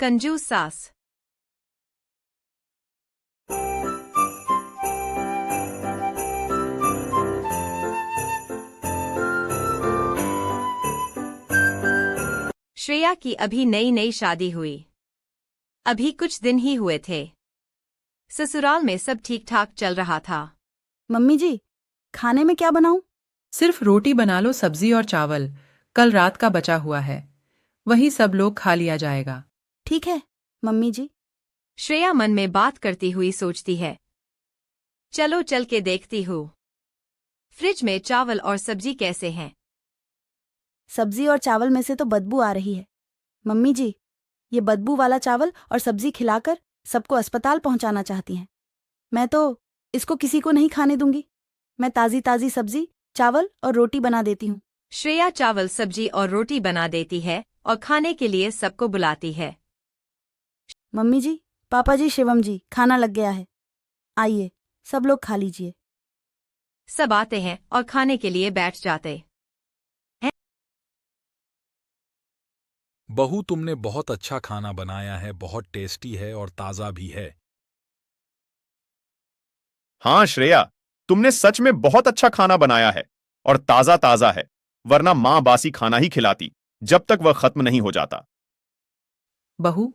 कंजूस सास। श्रेया की अभी नई नई शादी हुई। अभी कुछ दिन ही हुए थे। ससुराल में सब ठीक ठाक चल रहा था। मम्मी जी, खाने में क्या बनाऊं? सिर्फ रोटी बना लो, सब्जी और चावल कल रात का बचा हुआ है, वही सब लोग खा लिया जाएगा। ठीक है मम्मी जी। श्रेया मन में बात करती हुई सोचती है, चलो चल के देखती हूँ फ्रिज में चावल और सब्जी कैसे हैं। सब्जी और चावल में से तो बदबू आ रही है। मम्मी जी, ये बदबू वाला चावल और सब्जी खिलाकर सबको अस्पताल पहुंचाना चाहती हैं। मैं तो इसको किसी को नहीं खाने दूंगी। मैं ताजी ताजी सब्जी, चावल और रोटी बना देती हूँ। श्रेया चावल, सब्जी और रोटी बना देती है और खाने के लिए सबको बुलाती है। मम्मी जी, पापा जी, शिवम जी, खाना लग गया है। आइए, सब लोग खा लीजिए। सब आते हैं और खाने के लिए बैठ जाते। बहू, तुमने बहुत अच्छा खाना बनाया है, बहुत टेस्टी है और ताज़ा भी है। हाँ श्रेया, तुमने सच में बहुत अच्छा खाना बनाया है और ताज़ा ताज़ा है, वरना माँ बासी खाना ही खिलाती जब तक वह खत्म नहीं हो जाता। बहू,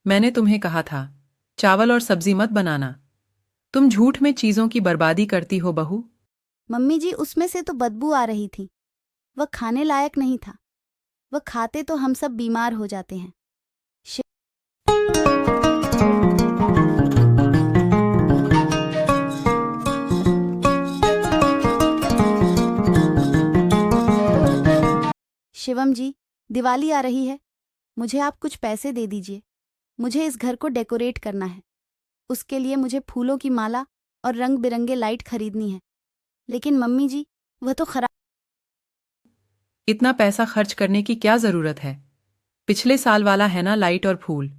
मैंने तुम्हें कहा था चावल और सब्जी मत बनाना। तुम झूठ में चीजों की बर्बादी करती हो बहू। मम्मी जी, उसमें से तो बदबू आ रही थी। वह खाने लायक नहीं था। वह खाते तो हम सब बीमार हो जाते हैं। शिवम जी, दिवाली आ रही है। मुझे आप कुछ पैसे दे दीजिए। मुझे इस घर को डेकोरेट करना है। उसके लिए मुझे फूलों की माला और रंग बिरंगे लाइट खरीदनी है। लेकिन मम्मी जी, वह तो खराब। इतना पैसा खर्च करने की क्या जरूरत है? पिछले साल वाला है ना लाइट और फूल।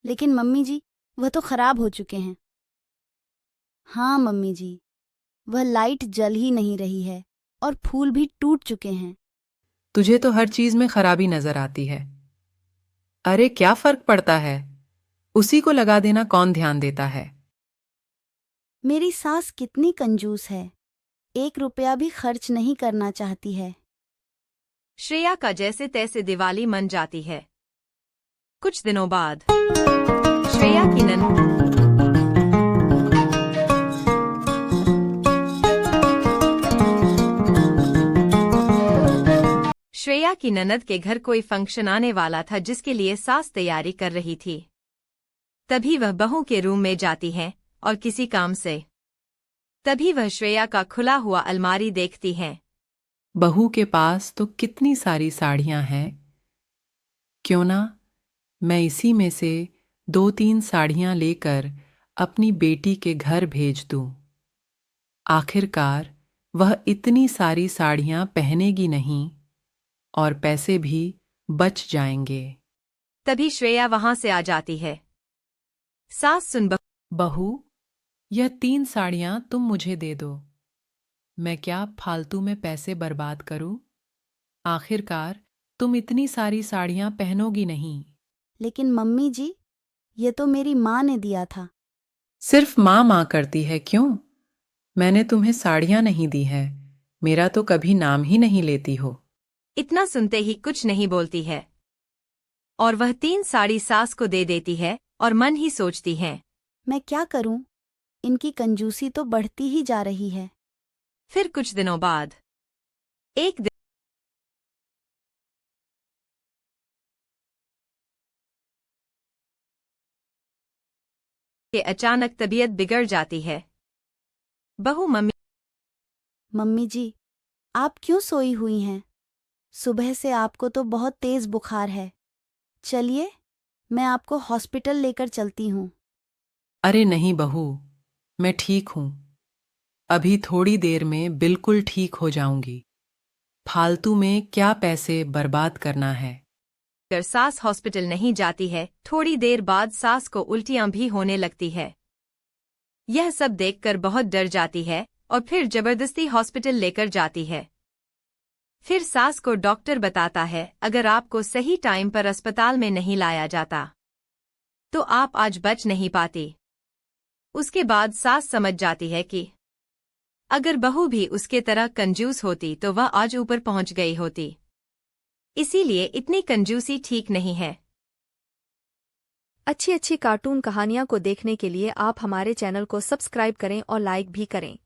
लेकिन मम्मी जी, वह तो खराब हो चुके हैं। हाँ मम्मी जी, वह लाइट जल ही नहीं रही है और फूल भी टूट चुके हैं। तुझे तो हर चीज में खराबी नजर आती है। अरे क्या फर्क पड़ता है, उसी को लगा देना, कौन ध्यान देता है। मेरी सास कितनी कंजूस है, 1 रुपया भी खर्च नहीं करना चाहती है। श्रेया का जैसे तैसे दिवाली मन जाती है। कुछ दिनों बाद श्रेया की ननद के घर कोई फंक्शन आने वाला था, जिसके लिए सास तैयारी कर रही थी। तभी वह बहू के रूम में जाती है और किसी काम से। तभी वह श्रेया का खुला हुआ अलमारी देखती है। बहू के पास तो कितनी सारी साड़ियां हैं, क्यों ना मैं इसी में से 2-3 साड़ियां लेकर अपनी बेटी के घर भेज दूं। आखिरकार वह इतनी सारी साड़ियां पहनेगी नहीं और पैसे भी बच जाएंगे। तभी श्रेया वहां से आ जाती है। सास सुन बहू, यह 3 साड़ियां तुम मुझे दे दो। मैं क्या फालतू में पैसे बर्बाद करूं? आखिरकार तुम इतनी सारी साड़ियां पहनोगी नहीं। लेकिन मम्मी जी, ये तो मेरी माँ ने दिया था। सिर्फ माँ माँ करती है क्यों? मैंने तुम्हें साड़ियां नहीं दी है, मेरा तो कभी नाम ही नहीं लेती हो। इतना सुनते ही कुछ नहीं बोलती है और वह 3 साड़ी सास को दे देती है और मन ही सोचती है, मैं क्या करूं? इनकी कंजूसी तो बढ़ती ही जा रही है। फिर कुछ दिनों बाद एक दिन के अचानक तबीयत बिगड़ जाती है। बहू मम्मी जी, आप क्यों सोई हुई हैं? सुबह से आपको तो बहुत तेज बुखार है। चलिए, मैं आपको हॉस्पिटल लेकर चलती हूँ। अरे नहीं बहू, मैं ठीक हूं। अभी थोड़ी देर में बिल्कुल ठीक हो जाऊंगी। फालतू में क्या पैसे बर्बाद करना है। अगर सास हॉस्पिटल नहीं जाती है, थोड़ी देर बाद सास को उल्टियां भी होने लगती है। यह सब देखकर बहुत डर जाती है और फिर जबरदस्ती हॉस्पिटल लेकर जाती है। फिर सास को डॉक्टर बताता है अगर आपको सही टाइम पर अस्पताल में नहीं लाया जाता तो आप आज बच नहीं पाती। उसके बाद सास समझ जाती है कि अगर बहू भी उसके तरह कंजूस होती तो वह आज ऊपर पहुंच गई होती। इसीलिए इतनी कंजूसी ठीक नहीं है। अच्छी अच्छी कार्टून कहानियाँ को देखने के लिए आप हमारे चैनल को सब्सक्राइब करें और लाइक भी करें।